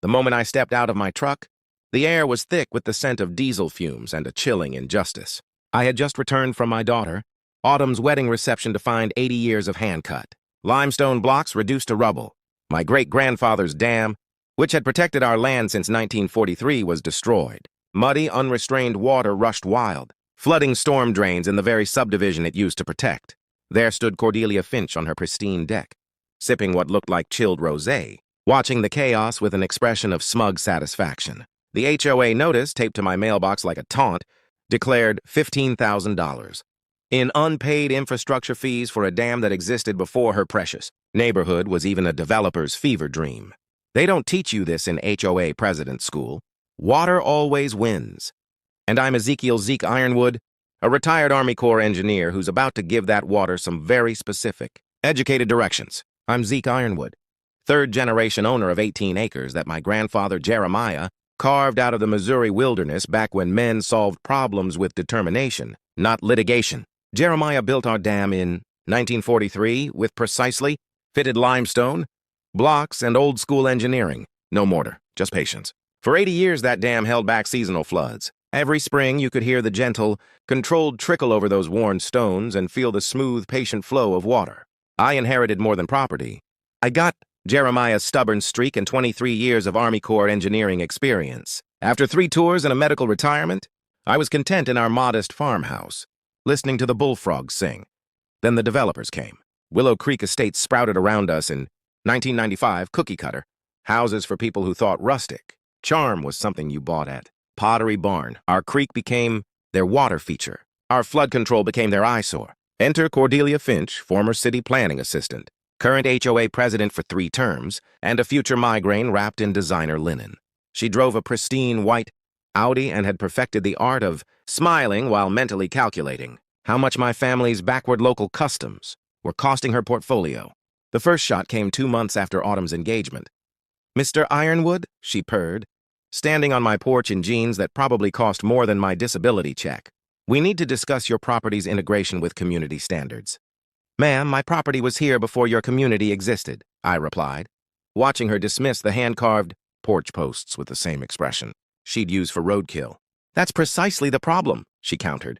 The moment I stepped out of my truck, the air was thick with the scent of diesel fumes and a chilling injustice. I had just returned from my daughter, Autumn's wedding reception, to find 80 years of hand-cut. Limestone blocks reduced to rubble. My great-grandfather's dam, which had protected our land since 1943, was destroyed. Muddy, unrestrained water rushed wild, flooding storm drains in the very subdivision it used to protect. There stood Cordelia Finch on her pristine deck, sipping what looked like chilled rosé, watching the chaos with an expression of smug satisfaction. The HOA notice, taped to my mailbox like a taunt, declared $15,000 in unpaid infrastructure fees for a dam that existed before her precious neighborhood was even a developer's fever dream. They don't teach you this in HOA president school. Water always wins. And I'm Ezekiel Zeke Ironwood, a retired Army Corps engineer who's about to give that water some very specific, educated directions. I'm Zeke Ironwood, third-generation owner of 18 acres that my grandfather Jeremiah carved out of the Missouri wilderness back when men solved problems with determination, not litigation. Jeremiah built our dam in 1943 with precisely fitted limestone, blocks, and old-school engineering. No mortar, just patience. For 80 years, that dam held back seasonal floods. Every spring, you could hear the gentle, controlled trickle over those worn stones and feel the smooth, patient flow of water. I inherited more than property. I got Jeremiah's stubborn streak and 23 years of Army Corps engineering experience. After 3 tours and a medical retirement, I was content in our modest farmhouse, listening to the bullfrogs sing. Then the developers came. Willow Creek Estates sprouted around us in 1995, cookie cutter, houses for people who thought rustic. Charm was something you bought at Pottery Barn. Our creek became their water feature. Our flood control became their eyesore. Enter Cordelia Finch, former city planning assistant, current HOA president for 3 terms, and a future migraine wrapped in designer linen. She drove a pristine white Audi and had perfected the art of smiling while mentally calculating how much my family's backward local customs were costing her portfolio. The first shot came 2 months after Autumn's engagement. "Mr. Ironwood," she purred, standing on my porch in jeans that probably cost more than my disability check. "We need to discuss your property's integration with community standards." "Ma'am, my property was here before your community existed," I replied, watching her dismiss the hand-carved porch posts with the same expression she'd use for roadkill. "That's precisely the problem," she countered.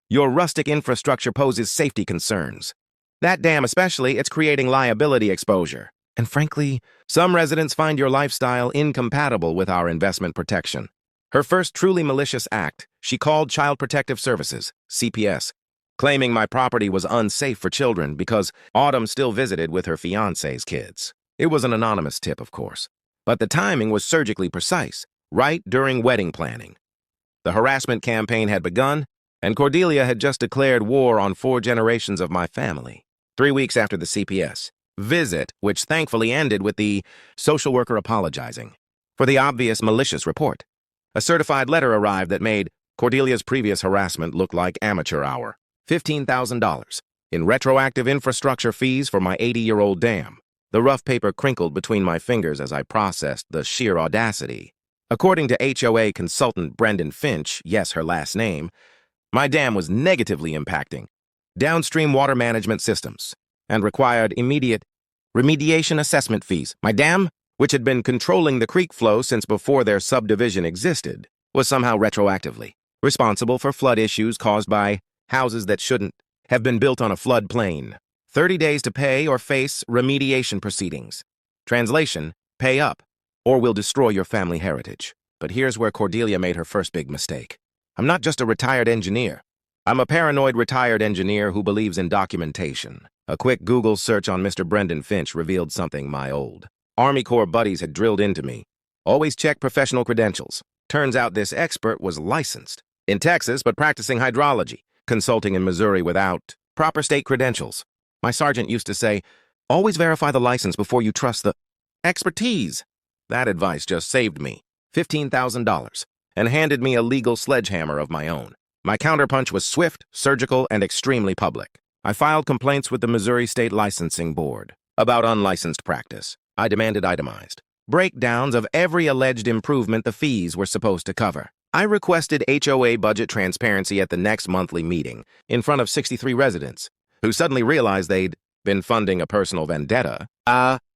"Your rustic infrastructure poses safety concerns. That dam especially, it's creating liability exposure. And frankly, some residents find your lifestyle incompatible with our investment protection." Her first truly malicious act, she called Child Protective Services, CPS, claiming my property was unsafe for children because Autumn still visited with her fiancé's kids. It was an anonymous tip, of course, but the timing was surgically precise, right during wedding planning. The harassment campaign had begun, and Cordelia had just declared war on 4 generations of my family. 3 weeks after the CPS visit, which thankfully ended with the social worker apologizing for the obvious malicious report, a certified letter arrived that made Cordelia's previous harassment look like amateur hour. $15,000 in retroactive infrastructure fees for my 80-year-old dam. The rough paper crinkled between my fingers as I processed the sheer audacity. According to HOA consultant Brendan Finch, yes, her last name, my dam was negatively impacting downstream water management systems and required immediate remediation assessment fees. My dam, which had been controlling the creek flow since before their subdivision existed, was somehow retroactively responsible for flood issues caused by houses that shouldn't have been built on a floodplain. 30 days to pay or face remediation proceedings. Translation, pay up, or we'll destroy your family heritage. But here's where Cordelia made her first big mistake. I'm not just a retired engineer. I'm a paranoid retired engineer who believes in documentation. A quick Google search on Mr. Brendan Finch revealed something my old Army Corps buddies had drilled into me. Always check professional credentials. Turns out this expert was licensed in Texas but practicing hydrology, consulting in Missouri without proper state credentials. My sergeant used to say, always verify the license before you trust the expertise. That advice just saved me $15,000 and handed me a legal sledgehammer of my own. My counterpunch was swift, surgical, and extremely public. I filed complaints with the Missouri State Licensing Board about unlicensed practice. I demanded itemized breakdowns of every alleged improvement the fees were supposed to cover. I requested HOA budget transparency at the next monthly meeting in front of 63 residents who suddenly realized they'd been funding a personal vendetta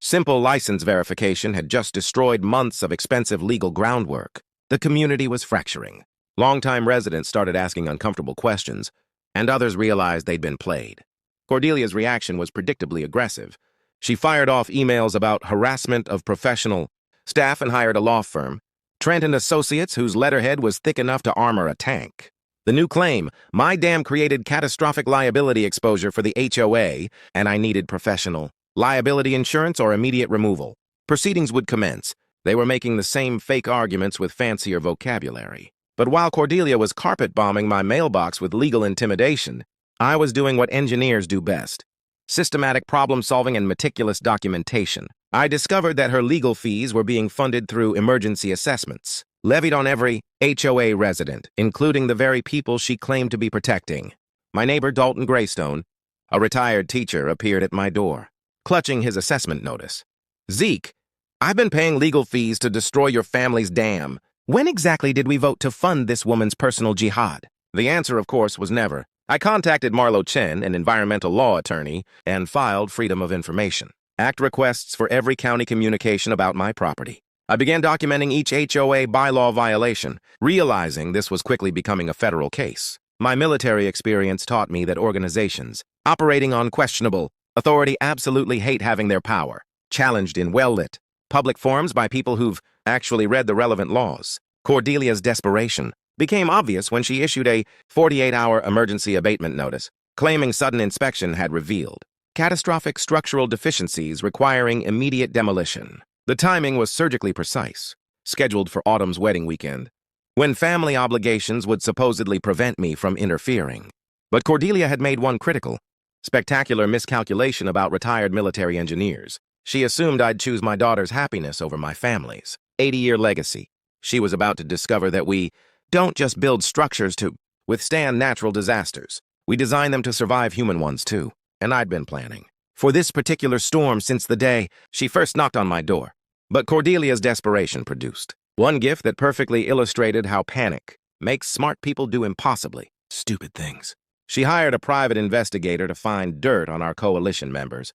Simple license verification had just destroyed months of expensive legal groundwork. The community was fracturing. Longtime residents started asking uncomfortable questions, and others realized they'd been played. Cordelia's reaction was predictably aggressive. She fired off emails about harassment of professional staff and hired a law firm, Trent and Associates, whose letterhead was thick enough to armor a tank. The new claim, my dam created catastrophic liability exposure for the HOA, and I needed professional liability insurance or immediate removal. Proceedings would commence. They were making the same fake arguments with fancier vocabulary. But while Cordelia was carpet-bombing my mailbox with legal intimidation, I was doing what engineers do best: systematic problem-solving and meticulous documentation. I discovered that her legal fees were being funded through emergency assessments, levied on every HOA resident, including the very people she claimed to be protecting. My neighbor, Dalton Greystone, a retired teacher, appeared at my door, clutching his assessment notice. "Zeke, I've been paying legal fees to destroy your family's dam. When exactly did we vote to fund this woman's personal jihad?" The answer, of course, was never. I contacted Marlo Chen, an environmental law attorney, and filed Freedom of Information Act requests for every county communication about my property. I began documenting each HOA bylaw violation, realizing this was quickly becoming a federal case. My military experience taught me that organizations operating on questionable authority absolutely hate having their power challenged in well-lit public forums by people who've actually read the relevant laws. Cordelia's desperation became obvious when she issued a 48-hour emergency abatement notice, claiming sudden inspection had revealed catastrophic structural deficiencies requiring immediate demolition. The timing was surgically precise, scheduled for autumn's wedding weekend, when family obligations would supposedly prevent me from interfering. But Cordelia had made one critical, spectacular miscalculation about retired military engineers. She assumed I'd choose my daughter's happiness over my family's 80-year legacy. She was about to discover that we don't just build structures to withstand natural disasters. We design them to survive human ones, too. And I'd been planning for this particular storm since the day she first knocked on my door. But Cordelia's desperation produced one gift that perfectly illustrated how panic makes smart people do impossibly stupid things. She hired a private investigator to find dirt on our coalition members,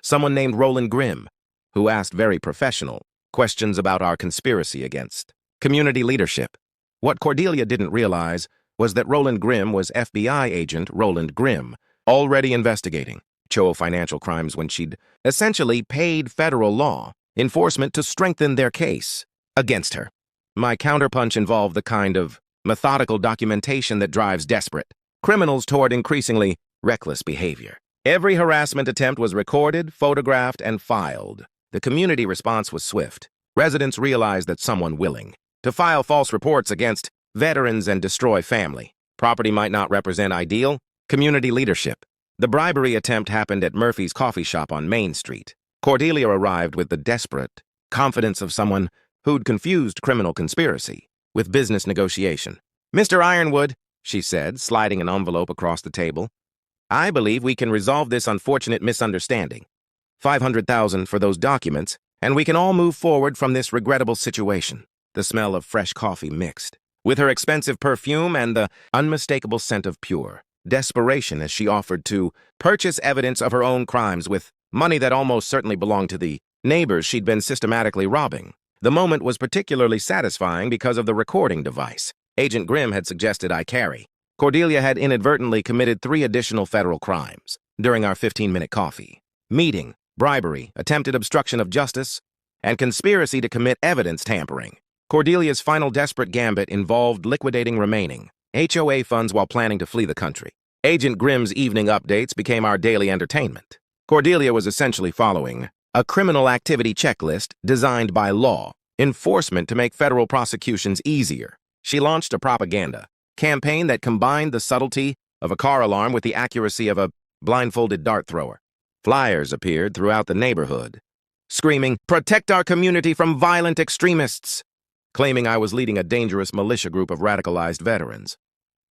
someone named Roland Grimm, who asked very professional questions about our conspiracy against community leadership. What Cordelia didn't realize was that Roland Grimm was FBI agent Roland Grimm, already investigating HOA financial crimes when she'd essentially paid federal law enforcement to strengthen their case against her. My counterpunch involved the kind of methodical documentation that drives desperate criminals toward increasingly reckless behavior. Every harassment attempt was recorded, photographed, and filed. The community response was swift. Residents realized that someone willing to file false reports against veterans and destroy family property might not represent ideal community leadership. The bribery attempt happened at Murphy's coffee shop on Main Street. Cordelia arrived with the desperate confidence of someone who'd confused criminal conspiracy with business negotiation. "Mr. Ironwood," she said, sliding an envelope across the table, "I believe we can resolve this unfortunate misunderstanding. $500,000 for those documents, and we can all move forward from this regrettable situation." The smell of fresh coffee mixed with her expensive perfume and the unmistakable scent of pure desperation as she offered to purchase evidence of her own crimes with money that almost certainly belonged to the neighbors she'd been systematically robbing. The moment was particularly satisfying because of the recording device Agent Grimm had suggested I carry. Cordelia had inadvertently committed 3 additional federal crimes during our 15-minute coffee meeting: bribery, attempted obstruction of justice, and conspiracy to commit evidence tampering. Cordelia's final desperate gambit involved liquidating remaining HOA funds while planning to flee the country. Agent Grimm's evening updates became our daily entertainment. Cordelia was essentially following a criminal activity checklist designed by law enforcement to make federal prosecutions easier. She launched a propaganda campaign that combined the subtlety of a car alarm with the accuracy of a blindfolded dart thrower. Flyers appeared throughout the neighborhood, screaming, "Protect our community from violent extremists," claiming I was leading a dangerous militia group of radicalized veterans.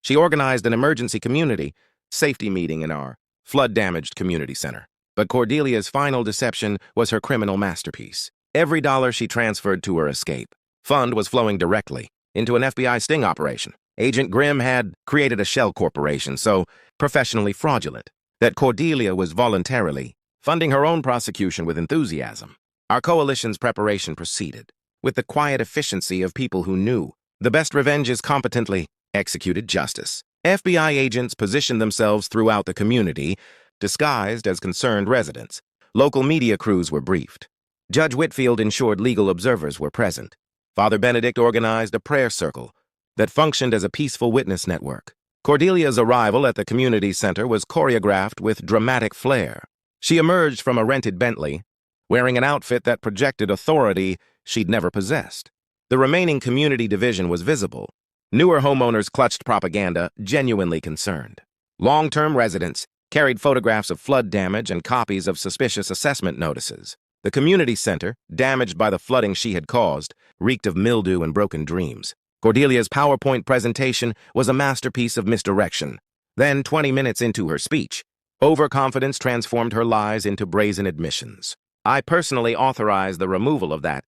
She organized an emergency community safety meeting in our flood-damaged community center. But Cordelia's final deception was her criminal masterpiece. Every dollar she transferred to her escape fund was flowing directly into an FBI sting operation. Agent Grimm had created a shell corporation so professionally fraudulent that Cordelia was voluntarily funding her own prosecution with enthusiasm. Our coalition's preparation proceeded, with the quiet efficiency of people who knew the best revenge is competently executed justice. FBI agents positioned themselves throughout the community, disguised as concerned residents. Local media crews were briefed. Judge Whitfield ensured legal observers were present. Father Benedict organized a prayer circle that functioned as a peaceful witness network. Cordelia's arrival at the community center was choreographed with dramatic flair. She emerged from a rented Bentley, wearing an outfit that projected authority she'd never possessed. The remaining community division was visible. Newer homeowners clutched propaganda, genuinely concerned. Long-term residents carried photographs of flood damage and copies of suspicious assessment notices. The community center, damaged by the flooding she had caused, reeked of mildew and broken dreams. Cordelia's PowerPoint presentation was a masterpiece of misdirection. Then, 20 minutes into her speech, overconfidence transformed her lies into brazen admissions. "I personally authorized the removal of that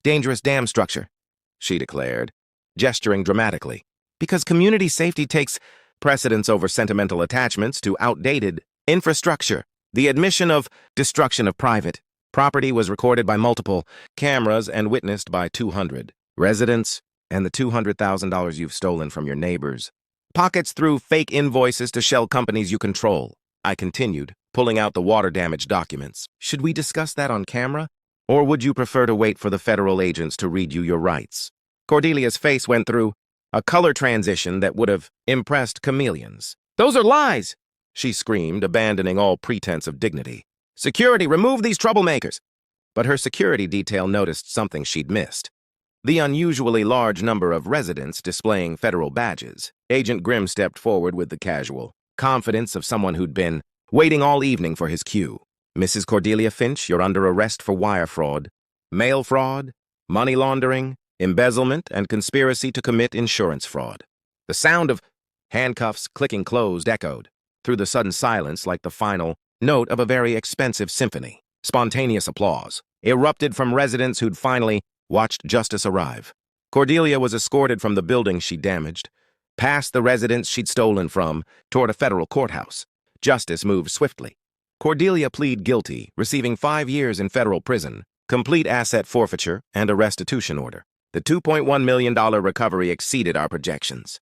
dangerous dam structure," she declared, gesturing dramatically, "because community safety takes precedence over sentimental attachments to outdated infrastructure." The admission of destruction of private property was recorded by multiple cameras and witnessed by 200 residents, and the $200,000 you've stolen from your neighbors. Pockets through fake invoices to shell companies you control. I continued, pulling out the water damage documents. "Should we discuss that on camera? Or would you prefer to wait for the federal agents to read you your rights?" Cordelia's face went through a color transition that would have impressed chameleons. "Those are lies!" she screamed, abandoning all pretense of dignity. "Security, remove these troublemakers!" But her security detail noticed something she'd missed. The unusually large number of residents displaying federal badges. Agent Grimm stepped forward with the casual confidence of someone who'd been waiting all evening for his cue. "Mrs. Cordelia Finch, you're under arrest for wire fraud, mail fraud, money laundering, embezzlement, and conspiracy to commit insurance fraud." The sound of handcuffs clicking closed echoed through the sudden silence like the final note of a very expensive symphony. Spontaneous applause erupted from residents who'd finally watched justice arrive. Cordelia was escorted from the building she damaged, past the residents she'd stolen from, toward a federal courthouse. Justice moved swiftly. Cordelia pleaded guilty, receiving 5 years in federal prison, complete asset forfeiture, and a restitution order. The $2.1 million recovery exceeded our projections.